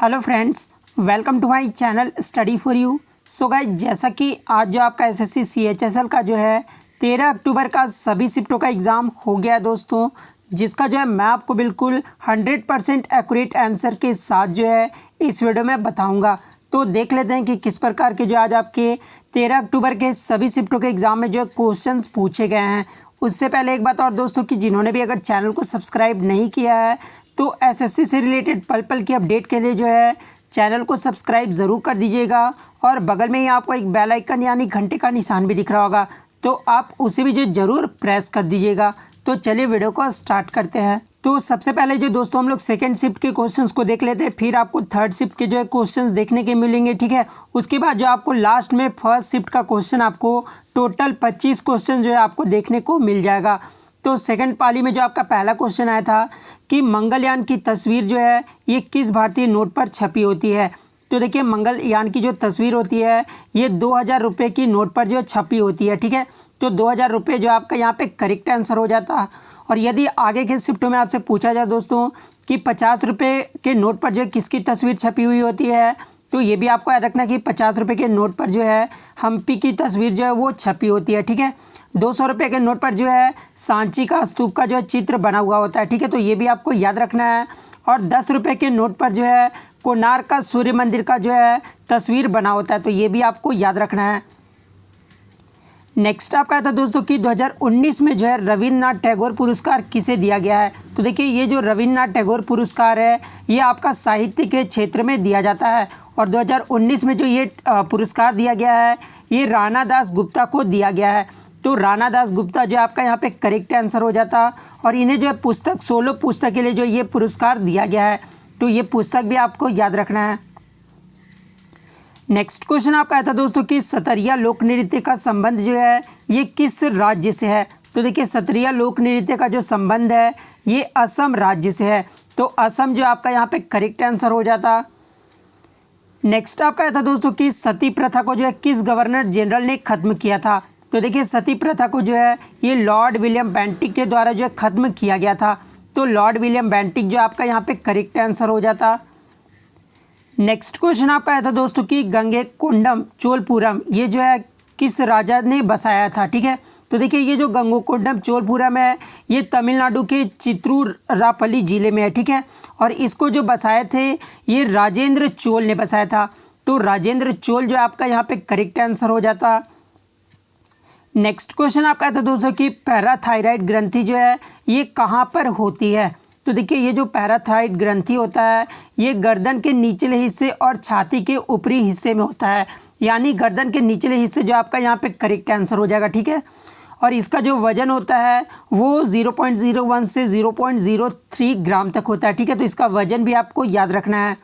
Hello friends, welcome to my channel study for you. So guys, जैसा कि आज जो आपका एसएससी सीएचएसएल का जो है 13 अक्टूबर का सभी शिफ्टों का एग्ज़ाम हो गया है दोस्तों, जिसका जो है मैं आपको बिल्कुल 100% एक्यूरेट आंसर के साथ जो है इस वीडियो में बताऊंगा। तो देख लेते हैं कि किस प्रकार के जो आज आपके 13 अक्टूबर के सभी शिफ्टों के एग्ज़ाम में जो क्वेश्चंस पूछे गए हैं। उससे पहले एक बात और दोस्तों कि जिन्होंने भी अगर चैनल को सब्सक्राइब नहीं किया है तो एसएससी से रिलेटेड पल पल की अपडेट के लिए जो है चैनल को सब्सक्राइब ज़रूर कर दीजिएगा और बगल में ही आपको एक बेल आइकन यानी घंटे का निशान भी दिख रहा होगा, तो आप उसे भी जो ज़रूर प्रेस कर दीजिएगा। तो चलिए वीडियो को स्टार्ट करते हैं। तो सबसे पहले जो दोस्तों हम लोग सेकंड शिफ्ट के क्वेश्चंस को देख लेते हैं, फिर आपको थर्ड शिफ्ट के जो है क्वेश्चंस देखने के मिलेंगे, ठीक है। उसके बाद जो आपको लास्ट में फर्स्ट शिफ्ट का क्वेश्चन आपको टोटल 25 क्वेश्चन जो है आपको देखने को मिल जाएगा। तो सेकंड पाली में जो आपका पहला क्वेश्चन आया था कि मंगलयान की तस्वीर जो है ये किस भारतीय नोट पर छपी होती है। तो देखिए, मंगलयान की जो तस्वीर होती है ये 2000 रुपये की नोट पर जो छपी होती है, ठीक है। तो 2000 रुपये जो आपका यहाँ पे करेक्ट आंसर हो जाता है। और यदि आगे के शिफ्टों में आपसे पूछा जाए दोस्तों कि 50 रुपये के नोट पर जो किसकी तस्वीर छपी हुई होती है, तो ये भी आपको याद रखना कि 50 रुपये के नोट पर जो है हम्पी की तस्वीर जो है वो छपी होती है, ठीक है। 200 रुपये के नोट पर जो है सांची का स्तूप का जो है चित्र बना हुआ होता है, ठीक है। तो ये भी आपको याद रखना है। और 10 रुपये के नोट पर जो है कोणार्क का सूर्य मंदिर का जो है तस्वीर बना होता है, तो ये भी आपको याद रखना है। नेक्स्ट आपका था दोस्तों कि 2019 में जो है रविन्द्रनाथ टैगोर पुरस्कार किसे दिया गया है। तो देखिए, ये जो रविन्द्रनाथ टैगोर पुरस्कार है ये आपका साहित्य के क्षेत्र में दिया जाता है और 2019 में जो ये पुरस्कार दिया गया है ये राणा दास गुप्ता को दिया गया है। तो राणा दास गुप्ता जो आपका यहाँ पे करेक्ट आंसर हो जाता और इन्हें जो है पुस्तक 16 पुस्तक के लिए जो ये पुरस्कार दिया गया है, तो ये पुस्तक भी आपको याद रखना है। नेक्स्ट क्वेश्चन आपका आया था दोस्तों कि सतरिया लोक नृत्य का संबंध जो है ये किस राज्य से है। तो देखिए, सतरिया लोक नृत्य का जो संबंध है ये असम राज्य से है। तो असम जो आपका यहाँ पे करेक्ट आंसर हो जाता। नेक्स्ट आपका आया था दोस्तों कि सती प्रथा को जो है किस गवर्नर जनरल ने खत्म किया था। तो देखिए, सती प्रथा को जो है ये लॉर्ड विलियम बेंटिक के द्वारा जो है खत्म किया गया था। तो लॉर्ड विलियम बेंटिक जो आपका यहाँ पे करेक्ट आंसर हो जाता। नेक्स्ट क्वेश्चन आपका आया था दोस्तों कि गंगैकोंडम चोलपुरम ये जो है किस राजा ने बसाया था, ठीक है। तो देखिए, ये जो गंगैकोंडम चोलपुरम है ये तमिलनाडु के चित्तूरपल्ली जिले में है, ठीक है। और इसको जो बसाए थे ये राजेंद्र चोल ने बसाया था। तो राजेंद्र चोल जो आपका यहाँ पे करेक्ट आंसर हो जाता। नेक्स्ट क्वेश्चन आपका आया था दोस्तों कि पैराथायराइड ग्रंथि जो है ये कहाँ पर होती है। तो देखिए, ये जो पैराथायराइड ग्रंथि होता है ये गर्दन के निचले हिस्से और छाती के ऊपरी हिस्से में होता है, यानी गर्दन के निचले हिस्से जो आपका यहाँ पे करेक्ट आंसर हो जाएगा, ठीक है। और इसका जो वजन होता है वो 0.01 से 0.03 ग्राम तक होता है, ठीक है। तो इसका वजन भी आपको याद रखना है।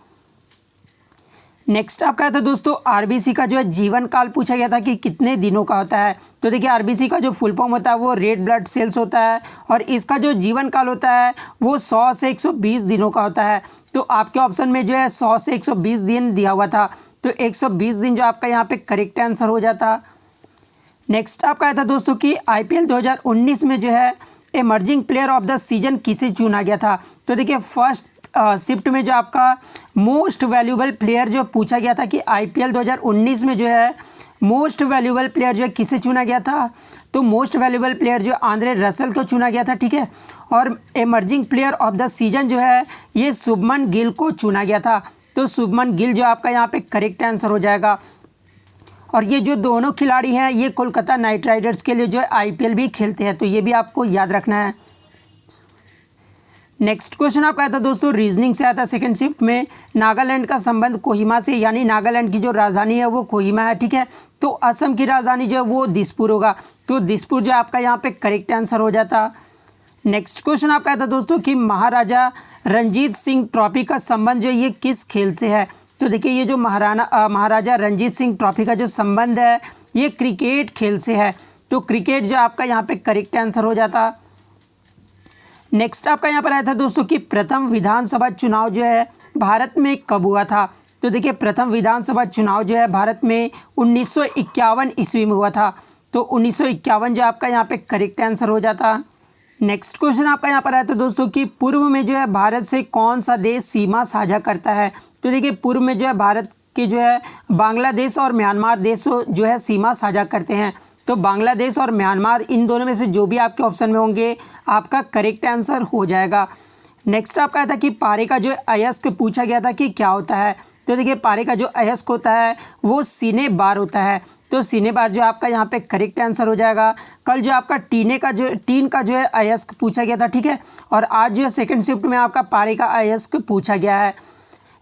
नेक्स्ट आपका था दोस्तों आरबीसी का जो है जीवन काल पूछा गया था कि कितने दिनों का होता है। तो देखिए, आरबीसी का जो फुल फॉर्म होता है वो रेड ब्लड सेल्स होता है और इसका जो जीवन काल होता है वो 100 से 120 दिनों का होता है। तो आपके ऑप्शन में जो है 100 से 120 दिन दिया हुआ था, तो 120 दिन जो आपका यहाँ पे करेक्ट आंसर हो जाता। नेक्स्ट आपका आया था दोस्तों कि IPL 2019 में जो है emerging player of the season किसे चुना गया था। तो देखिए, फर्स्ट शिफ्ट में जो आपका मोस्ट वैल्यूएबल प्लेयर जो पूछा गया था कि IPL 2019 में जो है मोस्ट वैल्यूएबल प्लेयर जो किसे चुना गया था। तो मोस्ट वैल्यूएबल प्लेयर जो आंद्रे रसल को चुना गया था, ठीक है। और emerging player of the season जो है ये शुभमन गिल को चुना गया था। तो शुभमन गिल जो आपका यहाँ पे करेक्ट आंसर हो जाएगा। और ये जो दोनों खिलाड़ी हैं ये कोलकाता नाइट राइडर्स के लिए जो है IPL भी खेलते हैं, तो ये भी आपको याद रखना है। नेक्स्ट क्वेश्चन आपका आया था दोस्तों रीजनिंग से आया था सेकंड शिफ्ट में, नागालैंड का संबंध कोहिमा से, यानी नागालैंड की जो राजधानी है वो कोहिमा है, ठीक है। तो असम की राजधानी जो है वो दिसपुर होगा। तो दिसपुर जो आपका यहाँ पे करेक्ट आंसर हो जाता। नेक्स्ट क्वेश्चन आपका आया था दोस्तों कि महाराजा रणजीत सिंह ट्रॉफी का संबंध जो ये किस खेल से है। तो देखिए, ये जो महाराजा रणजीत सिंह ट्रॉफी का जो संबंध है ये क्रिकेट खेल से है। तो क्रिकेट जो आपका यहाँ पे करेक्ट आंसर हो जाता। नेक्स्ट आपका यहाँ पर आया था दोस्तों कि प्रथम विधानसभा चुनाव जो है भारत में कब हुआ था। तो देखिए, प्रथम विधानसभा चुनाव जो है भारत में 1951 ईस्वी में हुआ था। तो 1951 जो आपका यहाँ पे करेक्ट आंसर हो जाता। नेक्स्ट क्वेश्चन आपका यहाँ पर आया था दोस्तों कि पूर्व में जो है भारत से कौन सा देश सीमा साझा करता है। तो देखिए पूर्व में जो है भारत के जो है बांग्लादेश और म्यांमार देश जो है सीमा साझा करते हैं। तो बांग्लादेश और म्यांमार, इन दोनों में से जो भी आपके ऑप्शन में होंगे आपका करेक्ट आंसर हो जाएगा। नेक्स्ट आपका था कि पारे का जो अयस्क पूछा गया था कि क्या होता है। तो देखिए पारे का जो अयस्क होता है वो सीने बार होता है। तो सीने बार जो आपका यहाँ पे करेक्ट आंसर हो जाएगा। कल जो आपका टीन का जो है अयस्क पूछा गया था, ठीक है, और आज जो है सेकंड शिफ्ट में आपका पारे का अयस्क पूछा गया है।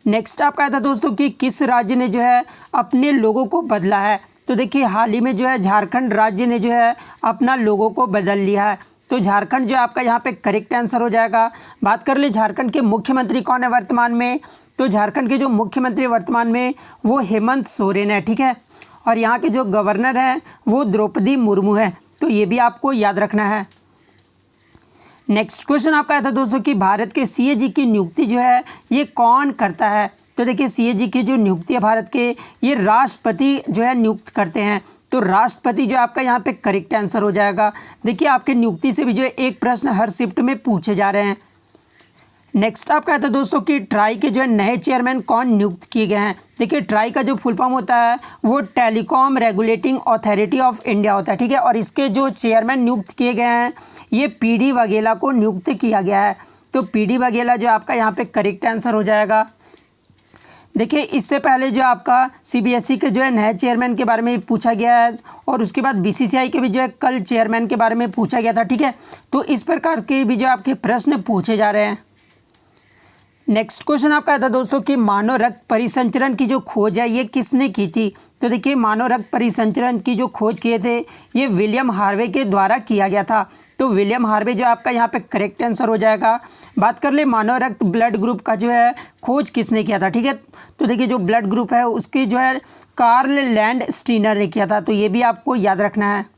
नेक्स्ट आपका था दोस्तों कि किस राज्य ने जो है अपने लोगों को बदला है। तो देखिए हाल ही में जो है झारखंड राज्य ने जो है अपना लोगों को बदल लिया है। तो झारखंड जो आपका यहाँ पे करेक्ट आंसर हो जाएगा। बात कर ले झारखंड के मुख्यमंत्री कौन है वर्तमान में। तो झारखंड के जो मुख्यमंत्री वर्तमान में वो हेमंत सोरेन है, ठीक है, और यहाँ के जो गवर्नर हैं वो द्रौपदी मुर्मू है। तो ये भी आपको याद रखना है। नेक्स्ट क्वेश्चन आपका था दोस्तों कि भारत के सीएजी की नियुक्ति जो है ये कौन करता है। तो देखिए सीएजी की जो नियुक्ति है भारत के, ये राष्ट्रपति जो है नियुक्त करते हैं। तो राष्ट्रपति जो आपका यहाँ पे करेक्ट आंसर हो जाएगा। देखिए आपके नियुक्ति से भी जो है एक प्रश्न हर शिफ्ट में पूछे जा रहे हैं। नेक्स्ट आपका था दोस्तों कि ट्राई के जो है नए चेयरमैन कौन नियुक्त किए गए हैं। देखिए ट्राई का जो फुल फॉर्म होता है वो telecom regulating authority of India होता है, ठीक है, और इसके जो चेयरमैन नियुक्त किए गए हैं ये पीडी वाघेला को नियुक्त किया गया है। तो पीडी वाघेला जो आपका यहाँ पे करेक्ट आंसर हो जाएगा। देखिए इससे पहले जो आपका सीबीएसई के जो है नए चेयरमैन के बारे में पूछा गया है, और उसके बाद बीसीसीआई के भी जो है कल चेयरमैन के बारे में पूछा गया था, ठीक है। तो इस प्रकार के भी जो आपके प्रश्न पूछे जा रहे हैं। नेक्स्ट क्वेश्चन आपका था दोस्तों कि मानव रक्त परिसंचरण की जो खोज है ये किसने की थी। तो देखिए मानव रक्त परिसंचरण की जो खोज किए थे ये विलियम हार्वे के द्वारा किया गया था। तो विलियम हार्वे जो आपका यहाँ पे करेक्ट आंसर हो जाएगा। बात कर ले मानव रक्त ब्लड ग्रुप का जो है खोज किसने किया था, ठीक है। तो देखिए जो ब्लड ग्रुप है उसकी जो है कार्ल लैंड स्टीनर ने किया था। तो ये भी आपको याद रखना है।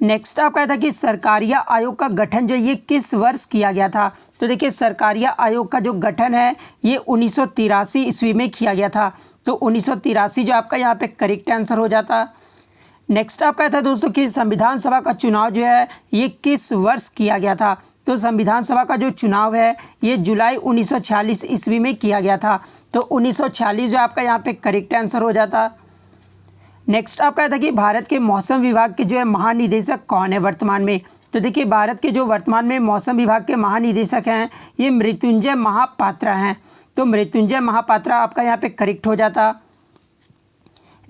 नेक्स्ट आपका था कि सरकारिया आयोग का गठन जो ये किस वर्ष किया गया था। तो देखिए सरकारिया आयोग का जो गठन है ये 1983 ईस्वी में किया गया था। तो 1983 जो आपका यहाँ पे करेक्ट आंसर हो जाता। नेक्स्ट आपका था दोस्तों कि संविधान सभा का चुनाव जो है ये किस वर्ष किया गया था। तो संविधान सभा का जो चुनाव है ये जुलाई 1946 ईस्वी में किया गया था। तो 1946 जो आपका यहाँ पे करेक्ट आंसर हो जाता। नेक्स्ट आपका था कि भारत के मौसम विभाग के जो है महानिदेशक कौन है वर्तमान में। तो देखिए भारत के जो वर्तमान में मौसम विभाग के महानिदेशक हैं ये मृत्युंजय महापात्रा हैं। तो मृत्युंजय महापात्रा आपका यहाँ पे करेक्ट हो जाता।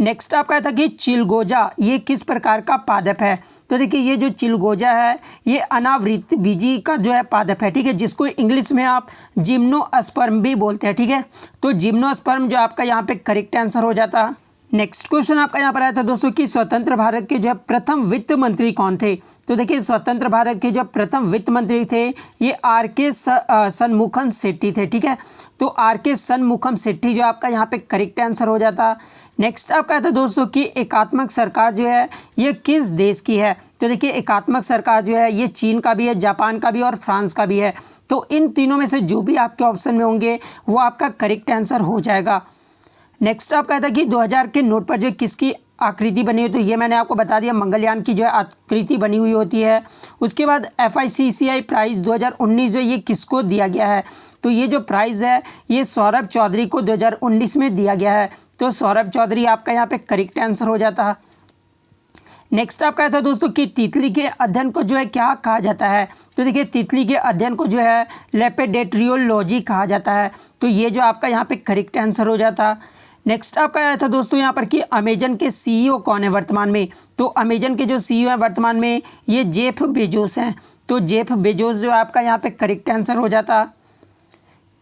नेक्स्ट आपका था कि चिलगोजा ये किस प्रकार का पादप है। तो देखिए ये जो चिलगोजा है ये अनावृत बीजी का जो है पादप है, ठीक है, जिसको इंग्लिश में आप जिम्नोस्पर्म भी बोलते हैं, ठीक है। तो जिम्नोस्पर्म जो आपका यहाँ पे करेक्ट आंसर हो जाता। नेक्स्ट क्वेश्चन आपका यहाँ पर आया था दोस्तों कि स्वतंत्र भारत के जो है प्रथम वित्त मंत्री कौन थे। तो देखिए स्वतंत्र भारत के जो प्रथम वित्त मंत्री थे ये आर.के. शनमुखम शेट्टी थे, ठीक है। तो आर.के. शनमुखम शेट्टी जो आपका यहाँ पे करेक्ट आंसर हो जाता। नेक्स्ट आपका था दोस्तों कि एकात्मक सरकार जो है ये किस देश की है। तो देखिए एकात्मक सरकार जो है ये चीन का भी है, जापान का भी और फ्रांस का भी है। तो इन तीनों में से जो भी आपके ऑप्शन में होंगे वो आपका करेक्ट आंसर हो जाएगा। नेक्स्ट आपका था कि 2000 के नोट पर जो किसकी आकृति बनी हुई। तो ये मैंने आपको बता दिया मंगलयान की जो है आकृति बनी हुई होती है। उसके बाद FICCI प्राइज़ 2019 जो ये किसको दिया गया है। तो ये जो प्राइज़ है ये सौरभ चौधरी को 2019 में दिया गया है। तो सौरभ चौधरी आपका यहाँ पे करेक्ट आंसर हो जाता। नेक्स्ट आपका था दोस्तों कि तितली के अध्ययन को जो है क्या कहा जाता है। तो देखिए तितली के अध्ययन को जो है लेपेडेट्रियोलॉजी कहा जाता है। तो ये जो आपका यहाँ पे करेक्ट आंसर हो जाता। नेक्स्ट आपका आया था दोस्तों यहाँ पर कि अमेजन के CEO कौन है वर्तमान में। तो अमेजन के जो CEO हैं वर्तमान में ये जेफ बेजोस हैं। तो जेफ बेजोस जो आपका यहाँ पे करेक्ट आंसर हो जाता।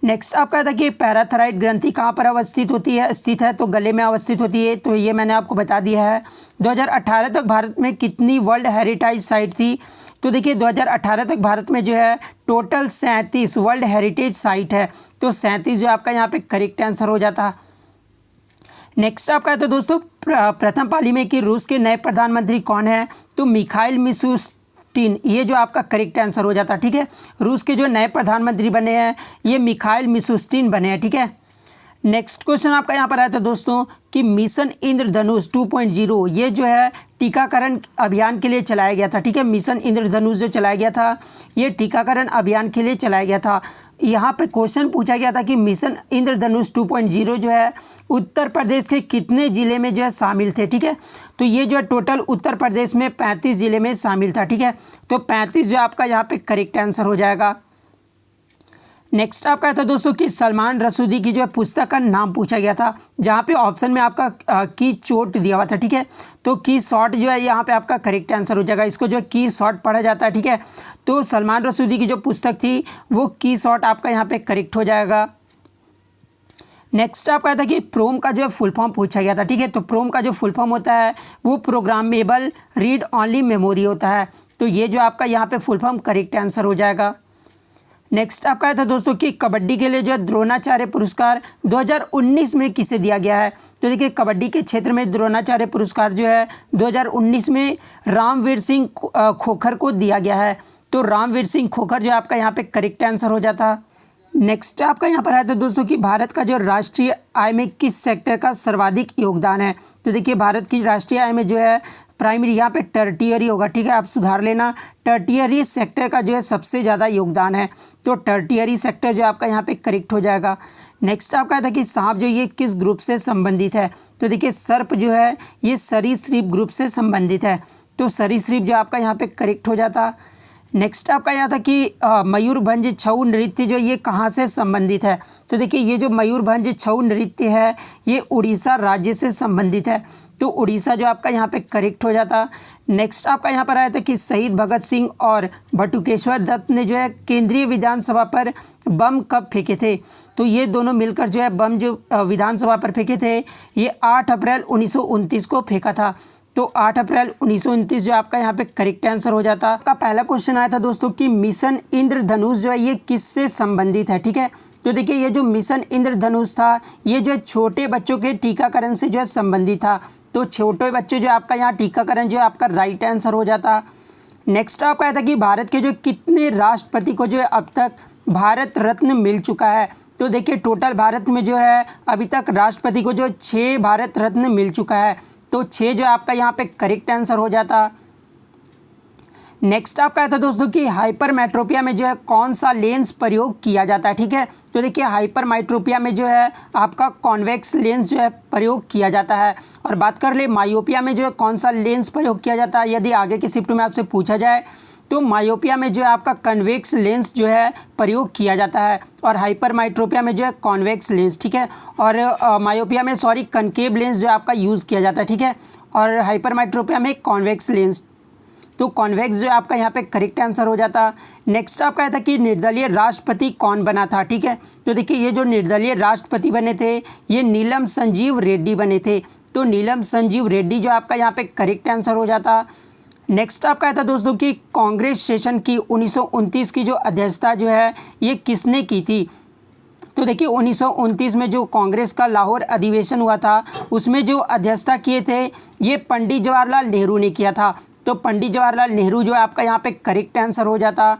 नेक्स्ट आपका था कि पैराथायरॉइड ग्रंथि कहाँ पर स्थित है। तो गले में अवस्थित होती है। तो ये मैंने आपको बता दिया है। 2018 तक भारत में कितनी वर्ल्ड हेरिटेज साइट थी। तो देखिए 2018 तक भारत में जो है टोटल 37 वर्ल्ड हेरिटेज साइट है। तो 37 जो आपका यहाँ पे करेक्ट आंसर हो जाता। नेक्स्ट आपका है तो दोस्तों प्रथम पाली में कि रूस के नए प्रधानमंत्री कौन है। तो मिखाइल मिशुस्टिन ये जो आपका करेक्ट आंसर हो जाता, ठीक है। रूस के जो नए प्रधानमंत्री बने हैं ये मिखाइल मिशुस्टिन बने हैं, ठीक है। नेक्स्ट क्वेश्चन आपका यहाँ पर आया था दोस्तों कि मिशन इंद्रधनुष 2.0 ये जो है टीकाकरण अभियान के लिए चलाया गया था, ठीक है। मिशन इंद्रधनुष जो चलाया गया था ये टीकाकरण अभियान के लिए चलाया गया था। यहाँ पे क्वेश्चन पूछा गया था कि मिशन इंद्रधनुष 2.0 जो है उत्तर प्रदेश के कितने ज़िले में जो है शामिल थे, ठीक है। तो ये जो है टोटल उत्तर प्रदेश में 35 ज़िले में शामिल था, ठीक है। तो 35 जो आपका यहाँ पे करेक्ट आंसर हो जाएगा। नेक्स्ट आपका था दोस्तों कि सलमान रसूदी की जो है पुस्तक का नाम पूछा गया था, जहाँ पे ऑप्शन में आपका की चोट दिया हुआ था, ठीक है। तो की शॉट जो है यहाँ पे आपका करेक्ट आंसर हो जाएगा। इसको जो है की शॉट पढ़ा जाता है, ठीक है। तो सलमान रसूदी की जो पुस्तक थी वो की शॉट आपका यहाँ पे करेक्ट हो जाएगा। नेक्स्ट आपका था कि प्रोम का जो है फुल फॉर्म पूछा गया था, ठीक है। तो प्रोम का जो फुल फॉर्म होता है वो प्रोग्रामेबल रीड ऑनली मेमोरी होता है। तो ये जो आपका यहाँ पे फुल फॉर्म करेक्ट आंसर हो जाएगा। नेक्स्ट आपका था दोस्तों कि कबड्डी के लिए जो है द्रोणाचार्य पुरस्कार 2019 में किसे दिया गया है। तो देखिए कबड्डी के क्षेत्र में द्रोणाचार्य पुरस्कार जो है 2019 में रामवीर सिंह खोखर को दिया गया है। तो रामवीर सिंह खोखर जो आपका यहाँ पे करेक्ट आंसर हो जाता। नेक्स्ट आपका यहाँ पर आया था दोस्तों कि भारत का जो राष्ट्रीय आय में किस सेक्टर का सर्वाधिक योगदान है। तो देखिए भारत की राष्ट्रीय आय में जो है प्राइमरी यहाँ पे टर्टियरी होगा, ठीक है। आप सुधार लेना, टर्टियरी सेक्टर का जो है सबसे ज़्यादा योगदान है। तो टर्टियरी सेक्टर जो आपका यहाँ पे करेक्ट हो जाएगा। नेक्स्ट आपका था कि सांप जो ये किस ग्रुप से संबंधित है। तो देखिए सर्प जो है ये सरीसृप ग्रुप से संबंधित है। तो सरीसृप जो आपका यहाँ पे करेक्ट हो जाता। नेक्स्ट आपका यहाँ था कि मयूरभंज छऊ नृत्य जो ये कहाँ से संबंधित है। तो देखिए ये जो मयूरभंज छऊ नृत्य है ये उड़ीसा राज्य से संबंधित है। तो उड़ीसा जो आपका यहाँ पे करेक्ट हो जाता। नेक्स्ट आपका यहाँ पर आया था कि शहीद भगत सिंह और बटुकेश्वर दत्त ने जो है केंद्रीय विधानसभा पर बम कब फेंके थे। तो ये दोनों मिलकर जो है बम जो विधानसभा पर फेंके थे ये 8 अप्रैल 1929 को फेंका था। तो 8 अप्रैल 1929 जो आपका यहाँ पे करेक्ट आंसर हो जाता। आपका पहला क्वेश्चन आया था दोस्तों कि मिशन इंद्रधनुष जो है ये किससे संबंधित है, ठीक है। तो देखिए ये जो मिशन इंद्रधनुष था ये जो छोटे बच्चों के टीकाकरण से जो है संबंधित था। तो छोटे बच्चे जो आपका यहाँ टीकाकरण जो है आपका राइट आंसर हो जाता। नेक्स्ट आपका आया था कि भारत के जो कितने राष्ट्रपति को जो है अब तक भारत रत्न मिल चुका है। तो देखिए टोटल भारत में जो है अभी तक राष्ट्रपति को जो 6 भारत रत्न मिल चुका है। तो 6 जो आपका यहाँ पे करेक्ट आंसर हो जाता। नेक्स्ट आपका था दोस्तों कि हाइपरमेट्रोपिया में जो है कौन सा लेंस प्रयोग किया जाता है, ठीक है। तो देखिए हाइपरमेट्रोपिया में जो है आपका कॉन्वेक्स लेंस जो है प्रयोग किया जाता है। और बात कर ले मायोपिया में जो है कौन सा लेंस प्रयोग किया जाता है। यदि आगे की शिफ्ट में आपसे पूछा जाए तो मायोपिया में जो है आपका कन्वेक्स लेंस जो है प्रयोग किया जाता है और हाइपरमेट्रोपिया में जो है कॉन्वेक्स लेंस, ठीक है। और मायोपिया में कनकेव लेंस जो आपका यूज़ किया जाता है, ठीक है। और हाइपरमेट्रोपिया में कॉन्वेक्स लेंस। तो कॉन्वेक्स जो आपका यहाँ पे करेक्ट आंसर हो जाता। नेक्स्ट आपका था कि निर्दलीय राष्ट्रपति कौन बना था, ठीक है। तो देखिए ये जो निर्दलीय राष्ट्रपति बने थे ये नीलम संजीव रेड्डी बने थे। तो नीलम संजीव रेड्डी जो आपका यहाँ पे करेक्ट आंसर हो जाता। नेक्स्ट आपका था दोस्तों कि कांग्रेस सेशन की 1929 की जो अध्यक्षता जो है ये किसने की थी। तो देखिए 1929 में जो कांग्रेस का लाहौर अधिवेशन हुआ था उसमें जो अध्यक्षता किए थे ये पंडित जवाहरलाल नेहरू ने किया था। तो पंडित जवाहरलाल नेहरू जो है आपका यहाँ पे करेक्ट आंसर हो जाता।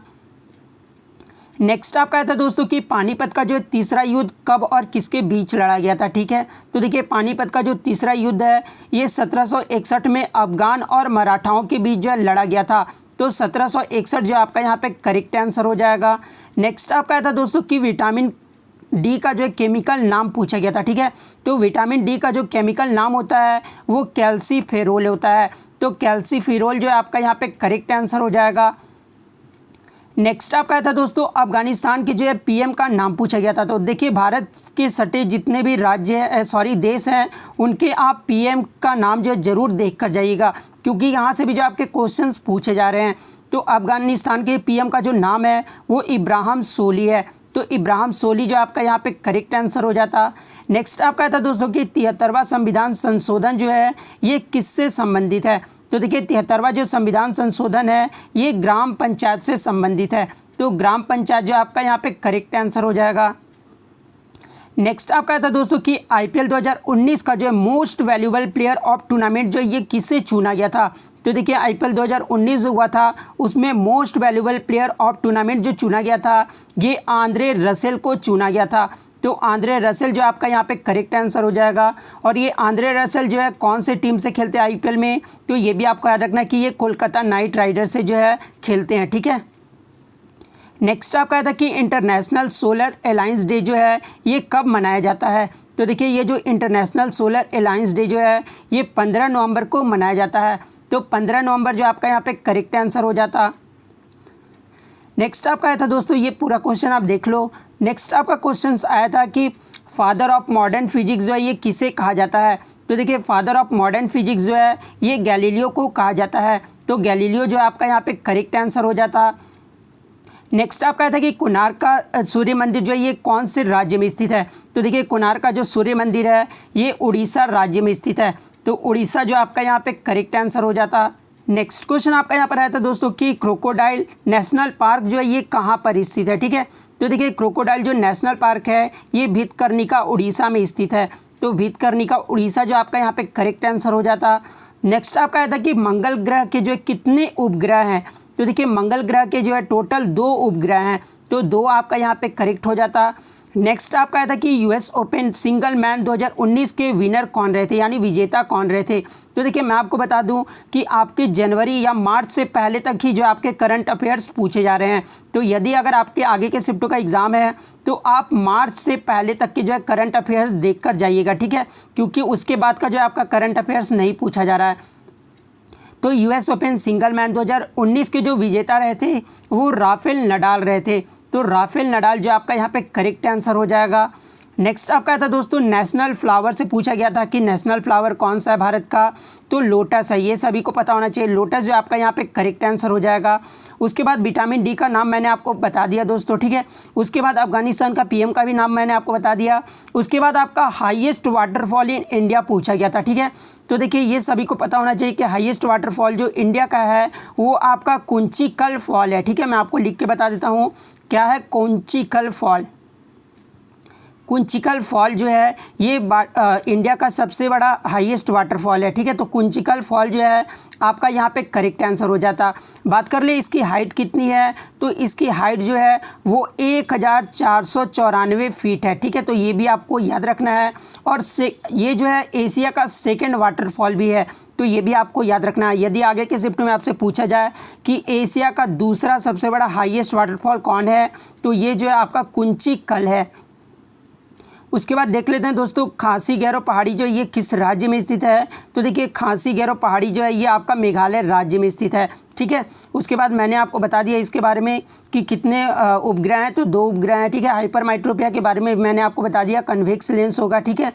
नेक्स्ट आपका था दोस्तों कि पानीपत का जो तीसरा युद्ध कब और किसके बीच लड़ा गया था, ठीक है। तो देखिए पानीपत का जो तीसरा युद्ध है ये 1761 में अफगान और मराठाओं के बीच जो है लड़ा गया था। तो 1761 जो आपका यहाँ पे करेक्ट आंसर हो जाएगा। नेक्स्ट आपका था दोस्तों कि विटामिन डी का जो केमिकल नाम पूछा गया था, ठीक है। तो विटामिन डी का जो केमिकल नाम होता है वो कैल्सीफेरोल होता है। तो कैल्सीफेरोल जो है आपका यहाँ पे करेक्ट आंसर हो जाएगा। नेक्स्ट आपका था दोस्तों अफगानिस्तान के जो है पीएम का नाम पूछा गया था। तो देखिए भारत के सटे जितने भी देश हैं उनके आप पीएम का नाम जो है ज़रूर देख कर जाइएगा क्योंकि यहाँ से भी जो आपके क्वेश्चंस पूछे जा रहे हैं। तो अफगानिस्तान के पीएम का जो नाम है वो इब्राहिम सोली है। तो इब्राहिम सोली जो आपका यहाँ पे करेक्ट आंसर हो जाता। नेक्स्ट आपका था दोस्तों कि 73वां संविधान संशोधन जो है ये किससे संबंधित है। तो देखिए 73वां जो संविधान संशोधन है ये ग्राम पंचायत से संबंधित है। तो ग्राम पंचायत जो आपका यहाँ पे करेक्ट आंसर हो जाएगा। नेक्स्ट आपका था दोस्तों कि आईपीएल 2019 का जो है most valuable player of tournament जो ये किससे चुना गया था। तो देखिए आईपीएल 2019 जो हुआ था उसमें most valuable player of tournament जो चुना गया था ये आंद्रे रसेल को चुना गया था। तो आंद्रे रसेल जो आपका यहाँ पे करेक्ट आंसर हो जाएगा। और ये आंद्रे रसेल जो है कौन से टीम से खेलते हैं आईपीएल में, तो ये भी आपको याद रखना कि ये कोलकाता नाइट राइडर्स से जो है खेलते हैं, ठीक है। नेक्स्ट आपका था कि इंटरनेशनल सोलर अलायंस डे जो है ये कब मनाया जाता है। तो देखिए ये जो इंटरनेशनल सोलर अलायंस डे जो है ये 15 नवंबर को मनाया जाता है। तो 15 नवंबर जो आपका यहाँ पे करेक्ट आंसर हो जाता। नेक्स्ट आपका आया था दोस्तों, ये पूरा क्वेश्चन आप देख लो। नेक्स्ट आपका क्वेश्चन आया था कि फादर ऑफ मॉडर्न फिजिक्स जो है ये किसे कहा जाता है। तो देखिए फादर ऑफ मॉडर्न फिजिक्स जो है ये गैलीलियो को कहा जाता है। तो गैलीलियो जो आपका यहाँ पे करेक्ट आंसर हो जाता। नेक्स्ट आपका आया था कि कोणार्क का सूर्य मंदिर जो है ये कौन से राज्य में स्थित है। तो देखिए कोणार्क का जो सूर्य मंदिर है ये उड़ीसा राज्य में स्थित है। तो उड़ीसा जो आपका यहाँ पे करेक्ट आंसर हो जाता। नेक्स्ट क्वेश्चन आपका यहाँ पर आया था दोस्तों कि क्रोकोडाइल नेशनल पार्क जो है ये कहाँ पर स्थित है। ठीक है, तो देखिए क्रोकोडाइल जो नेशनल पार्क है ये भितरकनिका उड़ीसा में स्थित है। तो भितरकनिका उड़ीसा जो आपका यहाँ पे करेक्ट आंसर हो जाता। नेक्स्ट आपका आया था कि मंगल ग्रह के जो कितने उपग्रह हैं। तो देखिए मंगल ग्रह के जो है टोटल 2 उपग्रह हैं। तो 2 आपका यहाँ पे करेक्ट हो जाता। नेक्स्ट आपका आया था कि यूएस ओपन सिंगल मैन 2019 के विनर कौन रहे थे, यानी विजेता कौन रहे थे। तो देखिए मैं आपको बता दूं कि आपके जनवरी या मार्च से पहले तक ही जो आपके करंट अफेयर्स पूछे जा रहे हैं। तो यदि अगर आपके आगे के शिफ्टों का एग्ज़ाम है तो आप मार्च से पहले तक के जो है करंट अफेयर्स देख कर जाइएगा। ठीक है, क्योंकि उसके बाद का जो है आपका करंट अफेयर्स नहीं पूछा जा रहा है। तो यूएस ओपन सिंगल मैन 2019 के जो विजेता रहे थे वो राफेल नडाल रहे थे। तो राफेल नडाल जो आपका यहाँ पे करेक्ट आंसर हो जाएगा। नेक्स्ट आपका था दोस्तों नेशनल फ्लावर से पूछा गया था कि नेशनल फ्लावर कौन सा है भारत का। तो लोटस है, ये सभी को पता होना चाहिए। लोटस जो आपका यहाँ पे करेक्ट आंसर हो जाएगा। उसके बाद विटामिन डी का नाम मैंने आपको बता दिया दोस्तों। ठीक है, उसके बाद अफगानिस्तान का पीएम का भी नाम मैंने आपको बता दिया। उसके बाद आपका हाईएस्ट वाटरफॉल इन इंडिया पूछा गया था। ठीक है, तो देखिए ये सभी को पता होना चाहिए कि हाईएस्ट वाटरफॉल जो इंडिया का है वो आपका कुंचिकल फॉल है। ठीक है, मैं आपको लिख के बता देता हूँ क्या है कुंचिकल फॉल। कुंचिकल फॉल जो है ये इंडिया का सबसे बड़ा हाईएस्ट वाटरफॉल है। ठीक है, तो कुंचिकल फॉल जो है आपका यहाँ पे करेक्ट आंसर हो जाता। बात कर ले इसकी हाइट कितनी है। तो इसकी हाइट जो है वो 1494 फीट है। ठीक है, तो ये भी आपको याद रखना है। और ये जो है एशिया का सेकेंड वाटरफॉल भी है। तो ये भी आपको याद रखना है। यदि आगे के शिफ्ट में आपसे पूछा जाए कि एशिया का दूसरा सबसे बड़ा हाईएस्ट वाटरफॉल कौन है, तो ये जो है आपका कुंचिकल है। उसके बाद देख लेते हैं दोस्तों खासी गैरो पहाड़ी जो ये किस राज्य में स्थित है। तो देखिए खासी गैरो पहाड़ी जो है ये आपका मेघालय राज्य में स्थित है। ठीक है, उसके बाद मैंने आपको बता दिया इसके बारे में कि कितने उपग्रह हैं। तो 2 उपग्रह हैं। ठीक है, हाइपरमाइट्रोपिया के बारे में मैंने आपको बता दिया, कन्वेक्स लेंस होगा। ठीक है,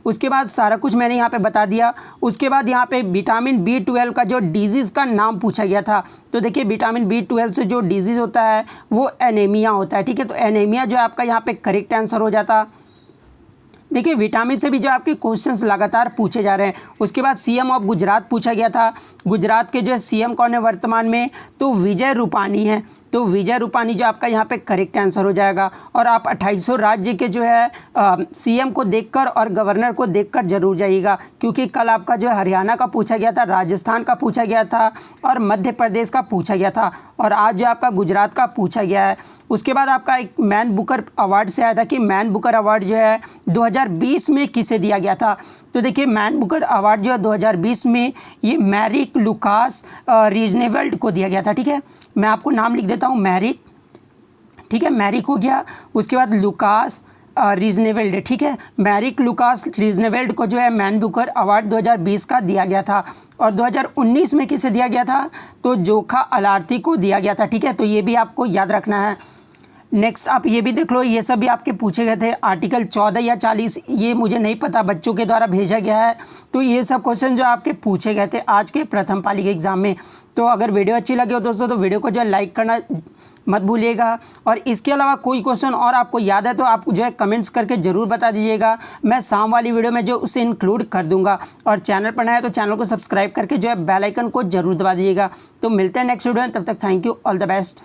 उसके बाद सारा कुछ मैंने यहाँ पे बता दिया। उसके बाद यहाँ पे विटामिन B12 का जो डिजीज़ का नाम पूछा गया था। तो देखिए विटामिन B12 से जो डिजीज़ होता है वो एनीमिया होता है। ठीक है, तो एनीमिया जो आपका यहाँ पे करेक्ट आंसर हो जाता। देखिए विटामिन से भी जो आपके क्वेश्चंस लगातार पूछे जा रहे हैं। उसके बाद सीएम ऑफ गुजरात पूछा गया था। गुजरात के जो है सीएम कौन है वर्तमान में, तो विजय रूपानी है। तो विजय रूपानी जो आपका यहाँ पे करेक्ट आंसर हो जाएगा। और आप 2800 राज्य के जो है सीएम को देखकर और गवर्नर को देखकर जरूर जाइएगा, क्योंकि कल आपका जो है हरियाणा का पूछा गया था, राजस्थान का पूछा गया था और मध्य प्रदेश का पूछा गया था, और आज जो आपका गुजरात का पूछा गया है। उसके बाद आपका एक मैन बुकर अवार्ड से आया था कि मैन बुकर अवार्ड जो है 2020 में किसे दिया गया था। तो देखिए मैन बुकर अवार्ड जो है 2020 में ये मैरिक लुकास रीजनेवल्ड को दिया गया था। ठीक है, मैं आपको नाम लिख देता हूँ, मैरिक। ठीक है, मैरिक हो गया। उसके बाद लुकास रीजनेवल्ड। ठीक है, मैरिक लुकास रीजनेवल्ड को जो है मैन बुकर अवार्ड 2020 का दिया गया था। और 2019 में किसे दिया गया था, तो जोखा अलारती को दिया गया था। ठीक है, तो ये भी आपको याद रखना है। नेक्स्ट आप ये भी देख लो, ये सब भी आपके पूछे गए थे। आर्टिकल 14 या 40 ये मुझे नहीं पता, बच्चों के द्वारा भेजा गया है। तो ये सब क्वेश्चन जो आपके पूछे गए थे आज के प्रथम पाली के एग्ज़ाम में। तो अगर वीडियो अच्छी लगे हो दोस्तों तो वीडियो को जो है लाइक करना मत भूलिएगा। और इसके अलावा कोई क्वेश्चन और आपको याद है तो आप जो है कमेंट्स करके ज़रूर बता दीजिएगा। मैं शाम वाली वीडियो में जो उसे इंक्लूड कर दूंगा। और चैनल पर नया है तो चैनल को सब्सक्राइब करके जो है बेल आइकन को जरूर दबा दीजिएगा। तो मिलते हैं नेक्स्ट वीडियो में, तब तक thank you, all the best.